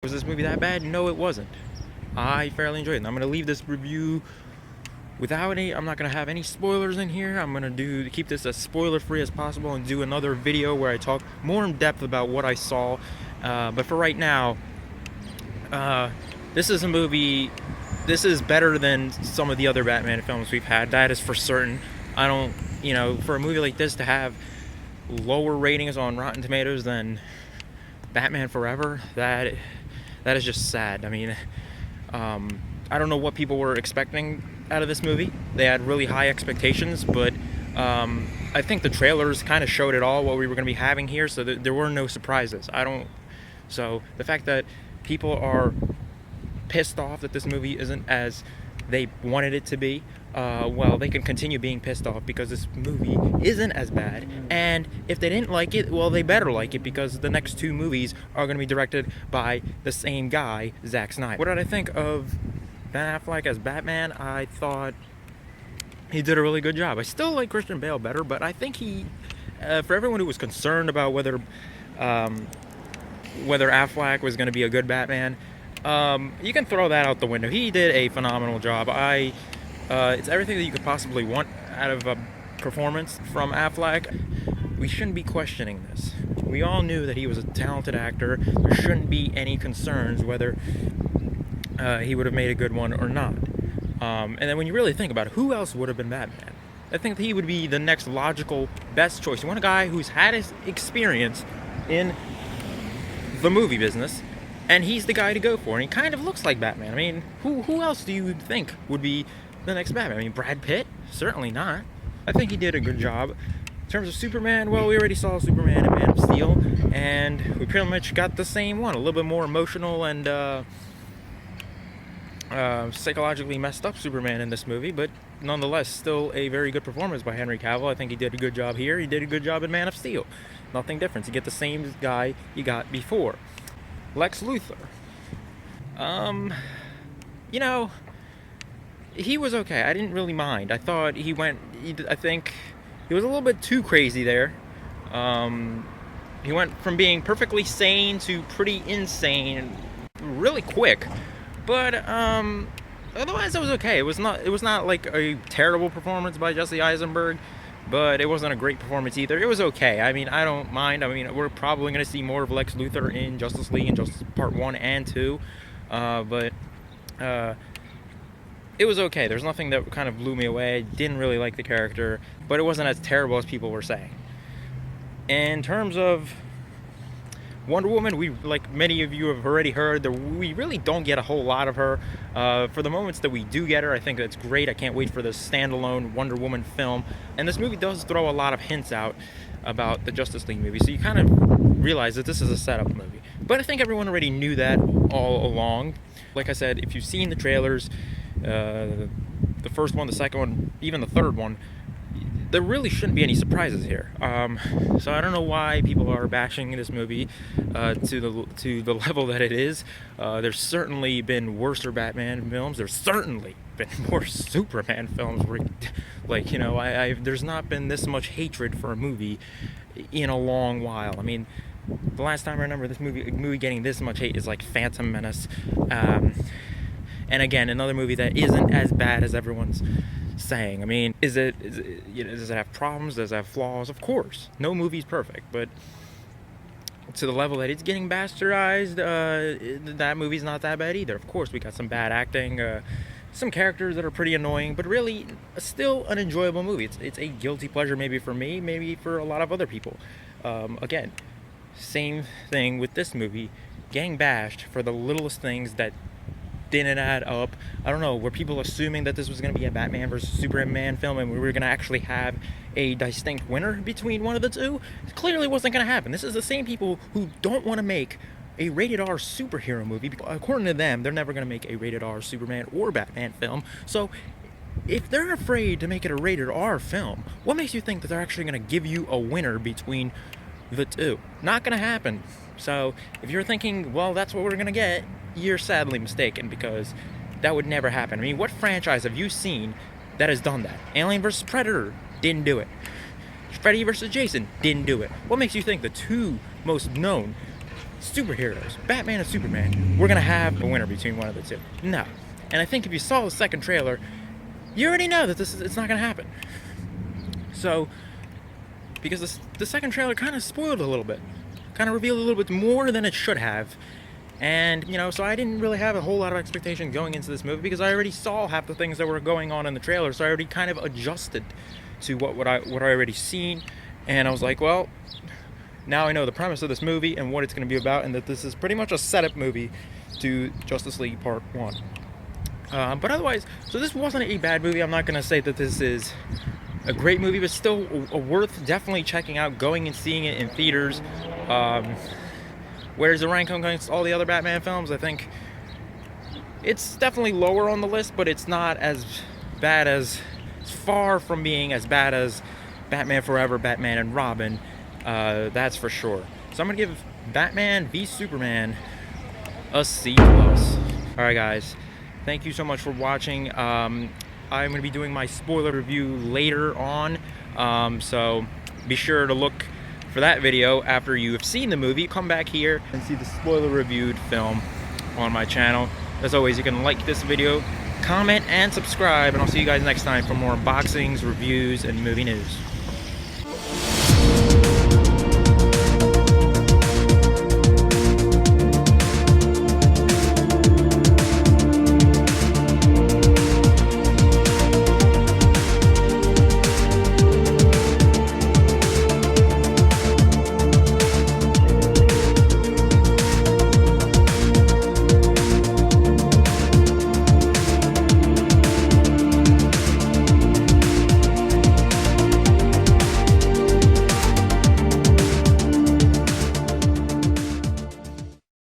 Was this movie that bad? No, it wasn't. I fairly enjoyed it. And I'm gonna leave this review without any. I'm not gonna have any spoilers in here. I'm gonna keep this as spoiler free as possible and do another video where I talk more in depth about what I saw. But for right now, this is a movie. This is better than some of the other Batman films we've had. That is for certain. I don't, for a movie like this to have lower ratings on Rotten Tomatoes than Batman Forever, that is just sad. I mean, I don't know what people were expecting out of this movie. They had really high expectations, but I think the trailers kind of showed it all, what we were going to be having here, so there were no surprises. So the fact that people are pissed off that this movie isn't as they wanted it to be, well, they can continue being pissed off because this movie isn't as bad. And if they didn't like it, well, they better like it, because the next two movies are going to be directed by the same guy, Zack Snyder. What did I think of Ben Affleck as Batman? I thought he did a really good job. I still like Christian Bale better, but I think he, for everyone who was concerned about whether Affleck was going to be a good Batman, you can throw that out the window. He did a phenomenal job. It's everything that you could possibly want out of a performance from Affleck. We shouldn't be questioning this. We all knew that he was a talented actor. There shouldn't be any concerns whether he would have made a good one or not. And then when you really think about it, who else would have been Batman? I think that he would be the next logical, best choice. You want a guy who's had his experience in the movie business, and he's the guy to go for, and he kind of looks like Batman. I mean, who else do you think would be the next Batman? I mean, Brad Pitt? Certainly not. I think he did a good job. In terms of Superman, well, we already saw Superman in Man of Steel, and we pretty much got the same one. A little bit more emotional and psychologically messed up Superman in this movie, but nonetheless, still a very good performance by Henry Cavill. I think he did a good job here. He did a good job in Man of Steel. Nothing different. You get the same guy you got before. Lex Luthor. He was okay. I didn't really mind. I thought I think he was a little bit too crazy there. He went from being perfectly sane to pretty insane really quick. But otherwise it was okay. It was not like a terrible performance by Jesse Eisenberg, but it wasn't a great performance either. It was okay. I mean, I don't mind. I mean, we're probably going to see more of Lex Luthor in Justice League and Justice Part 1 and 2. But it was okay. There's nothing that kind of blew me away. I didn't really like the character, but it wasn't as terrible as people were saying. In terms of Wonder Woman, like many of you have already heard, we really don't get a whole lot of her. For the moments that we do get her, I think that's great. I can't wait for the standalone Wonder Woman film. And this movie does throw a lot of hints out about the Justice League movie, so you kind of realize that this is a setup movie. But I think everyone already knew that all along. Like I said, if you've seen the trailers, the first one, the second one, even the third one, there really shouldn't be any surprises here. So I don't know why people are bashing this movie to the level that it is. There's certainly been worser Batman films. There's certainly been worse Superman films. There's not been this much hatred for a movie in a long while. I mean, the last time I remember this movie getting this much hate is like Phantom Menace. And again, another movie that isn't as bad as everyone's saying. I mean, does it have problems? Does it have flaws? Of course. No movie's perfect, but to the level that it's getting bastardized, that movie's not that bad either. Of course, we got some bad acting, some characters that are pretty annoying, but really still an enjoyable movie. It's a guilty pleasure, maybe for me, maybe for a lot of other people. Again, same thing with this movie, getting bashed for the littlest things that didn't add up. I don't know, were people assuming that this was going to be a Batman versus Superman film and we were going to actually have a distinct winner between one of the two? It clearly wasn't going to happen. This is the same people who don't want to make a rated R superhero movie. According to them, they're never going to make a rated R Superman or Batman film. So if they're afraid to make it a rated R film, what makes you think that they're actually going to give you a winner between the two? Not going to happen. So if you're thinking, well, that's what we're going to get, you're sadly mistaken, because that would never happen. I mean, what franchise have you seen that has done that? Alien vs. Predator didn't do it. Freddy vs. Jason didn't do it. What makes you think the two most known superheroes, Batman and Superman, we're gonna have a winner between one of the two. No. And I think if you saw the second trailer, you already know that it's not gonna happen. So, because the second trailer kind of spoiled a little bit, kind of revealed a little bit more than it should have. And, you know, so I didn't really have a whole lot of expectation going into this movie because I already saw half the things that were going on in the trailer, so I already kind of adjusted to what I already seen. And I was like, well, now I know the premise of this movie and what it's going to be about, and that this is pretty much a setup movie to Justice League Part 1. But otherwise, so this wasn't a bad movie. I'm not going to say that this is a great movie, but still worth definitely checking out, going and seeing it in theaters. Where's the rank against all the other Batman films? I think it's definitely lower on the list, but it's not as bad as, it's far from being as bad as Batman Forever, Batman and Robin. That's for sure. So I'm gonna give Batman v Superman a C+. Alright guys, thank you so much for watching. I'm gonna be doing my spoiler review later on, so be sure to look for that video after you have seen the movie. Come back here and see the spoiler reviewed film on my channel. As always, you can like this video, comment, and subscribe, and I'll see you guys next time for more unboxings, reviews, and movie news.